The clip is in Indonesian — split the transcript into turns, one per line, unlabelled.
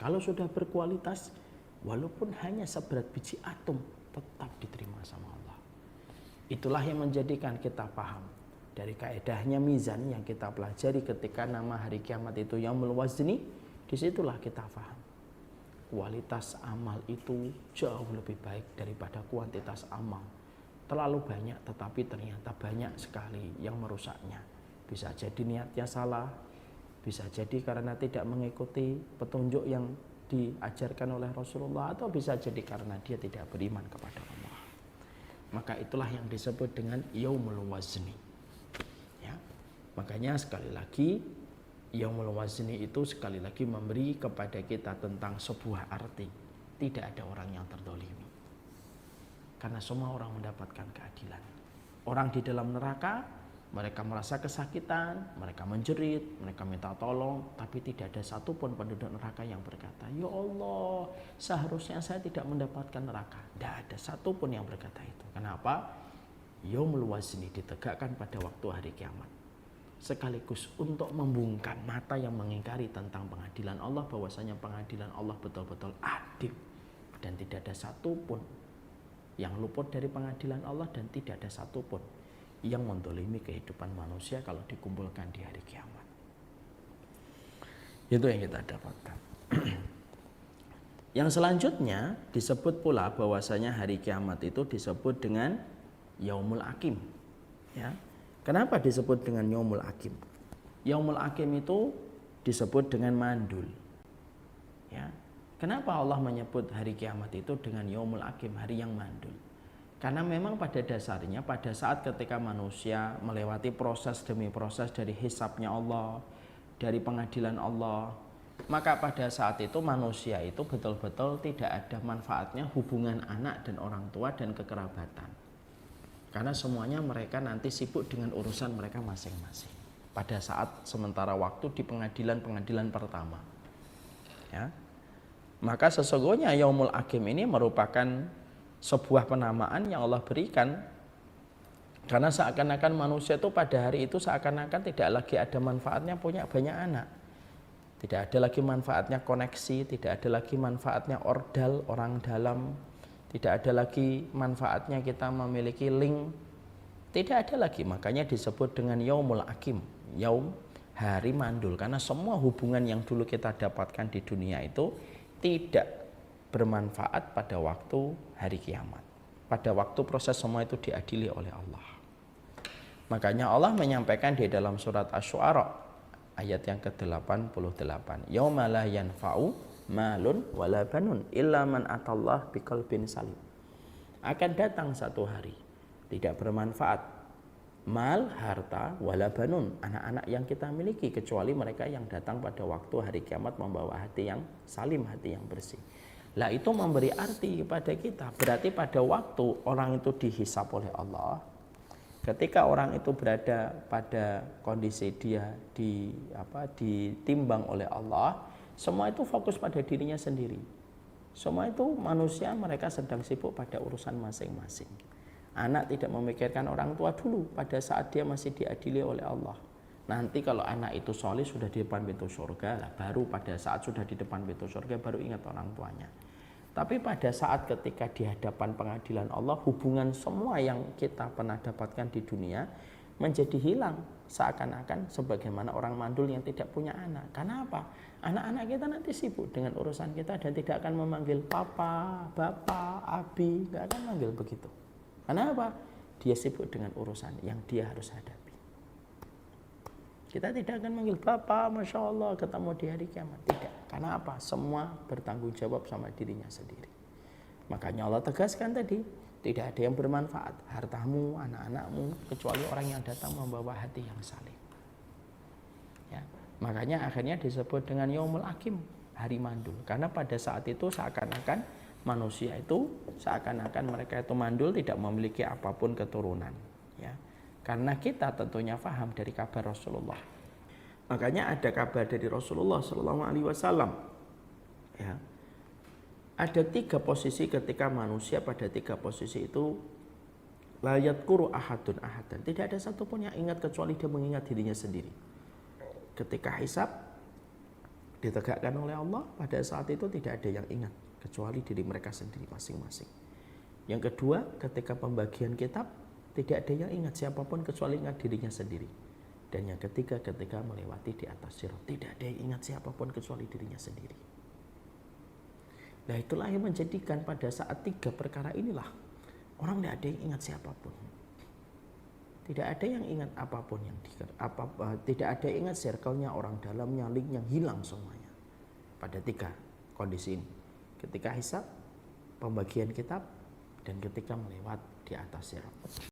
Kalau sudah berkualitas, walaupun hanya seberat biji atom, tetap diterima sama Allah. Itulah yang menjadikan kita paham dari kaedahnya mizan yang kita pelajari ketika nama hari kiamat itu Yaumul Wazni. Disitulah kita paham kualitas amal itu jauh lebih baik daripada kuantitas amal. Terlalu banyak tetapi ternyata banyak sekali yang merusaknya. Bisa jadi niatnya salah, bisa jadi karena tidak mengikuti petunjuk yang diajarkan oleh Rasulullah, atau bisa jadi karena dia tidak beriman kepada Allah. Maka itulah yang disebut dengan Yaumul Wazni. Ya. Makanya sekali lagi Yaumul Wazni itu sekali lagi memberi kepada kita tentang sebuah arti. Tidak ada orang yang terdolimi. Karena semua orang mendapatkan keadilan. Orang di dalam neraka, mereka merasa kesakitan, mereka menjerit, mereka minta tolong. Tapi tidak ada satupun penduduk neraka yang berkata, ya Allah, seharusnya saya tidak mendapatkan neraka. Tidak ada satupun yang berkata itu. Kenapa? Yaumul Wazni ditegakkan pada waktu hari kiamat. Sekaligus untuk membungkam mata yang mengingkari tentang pengadilan Allah, bahwasanya pengadilan Allah betul-betul adil dan tidak ada satupun yang luput dari pengadilan Allah, dan tidak ada satupun yang mendolimi kehidupan manusia kalau dikumpulkan di hari kiamat. Itu yang kita dapatkan. Yang selanjutnya disebut pula bahwasanya hari kiamat itu disebut dengan Yaumul Hakim. Ya. Kenapa disebut dengan Yaumul Hakim? Yaumul Hakim itu disebut dengan mandul. Ya. Kenapa Allah menyebut hari kiamat itu dengan Yaumul Hakim, hari yang mandul? Karena memang pada dasarnya pada saat ketika manusia melewati proses demi proses dari hisabnya Allah, dari pengadilan Allah, maka pada saat itu manusia itu betul-betul tidak ada manfaatnya hubungan anak dan orang tua dan kekerabatan. Karena semuanya mereka nanti sibuk dengan urusan mereka masing-masing pada saat sementara waktu di pengadilan-pengadilan pertama. Ya. Maka sesungguhnya Yaumul Hakim ini merupakan sebuah penamaan yang Allah berikan, karena seakan-akan manusia itu pada hari itu seakan-akan tidak lagi ada manfaatnya punya banyak anak. Tidak ada lagi manfaatnya koneksi, tidak ada lagi manfaatnya ordal, orang dalam, tidak ada lagi manfaatnya kita memiliki link, tidak ada lagi. Makanya disebut dengan Yaumul Hakim, Yaum, hari mandul, karena semua hubungan yang dulu kita dapatkan di dunia itu tidak bermanfaat pada waktu hari kiamat. Pada waktu proses semua itu diadili oleh Allah. Makanya Allah menyampaikan di dalam surat Asy-Syu'ara ayat yang ke-88, yauma la yanfa'u malun wala banun illa man atallah biqalbin salim. Akan datang satu hari tidak bermanfaat mal, harta, wala banun, anak-anak yang kita miliki, kecuali mereka yang datang pada waktu hari kiamat membawa hati yang salim, hati yang bersih. Lah itu memberi arti kepada kita. Berarti pada waktu orang itu dihisap oleh Allah, ketika orang itu berada pada kondisi dia ditimbang oleh Allah, semua itu fokus pada dirinya sendiri. Semua itu manusia mereka sedang sibuk pada urusan masing-masing. Anak tidak memikirkan orang tua dulu pada saat dia masih diadili oleh Allah. Nanti kalau anak itu soleh sudah di depan pintu surga lah, baru pada saat sudah di depan pintu surga baru ingat orang tuanya. Tapi pada saat ketika di hadapan pengadilan Allah, hubungan semua yang kita pernah dapatkan di dunia menjadi hilang, seakan-akan sebagaimana orang mandul yang tidak punya anak. Karena apa? Anak-anak kita nanti sibuk dengan urusan kita dan tidak akan memanggil papa, bapak, abi, tidak akan manggil begitu. Karena apa? Dia sibuk dengan urusan yang dia harus hadapi. Kita tidak akan manggil Bapak, Masya Allah, ketemu di hari kiamat. Tidak. Karena apa? Semua bertanggung jawab sama dirinya sendiri. Makanya Allah tegaskan tadi, tidak ada yang bermanfaat, hartamu, anak-anakmu, kecuali orang yang datang membawa hati yang saling. Ya. Makanya akhirnya disebut dengan Yaumul Hakim, hari mandul. Karena pada saat itu seakan-akan manusia itu, seakan-akan mereka itu mandul, tidak memiliki apapun keturunan. Ya. Karena kita tentunya paham dari kabar Rasulullah. Makanya ada kabar dari Rasulullah SAW. Ya. Ada 3 posisi ketika manusia pada 3 posisi itu la yadhkuru ahadun ahadan. Tidak ada satupun yang ingat kecuali dia mengingat dirinya sendiri. Ketika hisab, ditegakkan oleh Allah, pada saat itu tidak ada yang ingat kecuali diri mereka sendiri masing-masing. Yang kedua, ketika pembagian kitab, tidak ada yang ingat siapapun kecuali ingat dirinya sendiri. Dan yang ketiga, ketika melewati di atas sirat, tidak ada yang ingat siapapun kecuali dirinya sendiri. Nah, itulah yang menjadikan pada saat 3 perkara inilah orang tidak ada yang ingat siapapun. Tidak ada yang ingat apapun tidak ada yang ingat circle-nya, orang dalamnya, link yang hilang semuanya. Pada 3 kondisi ini. Ketika hisab, pembagian kitab, dan ketika melewat di atas sirat.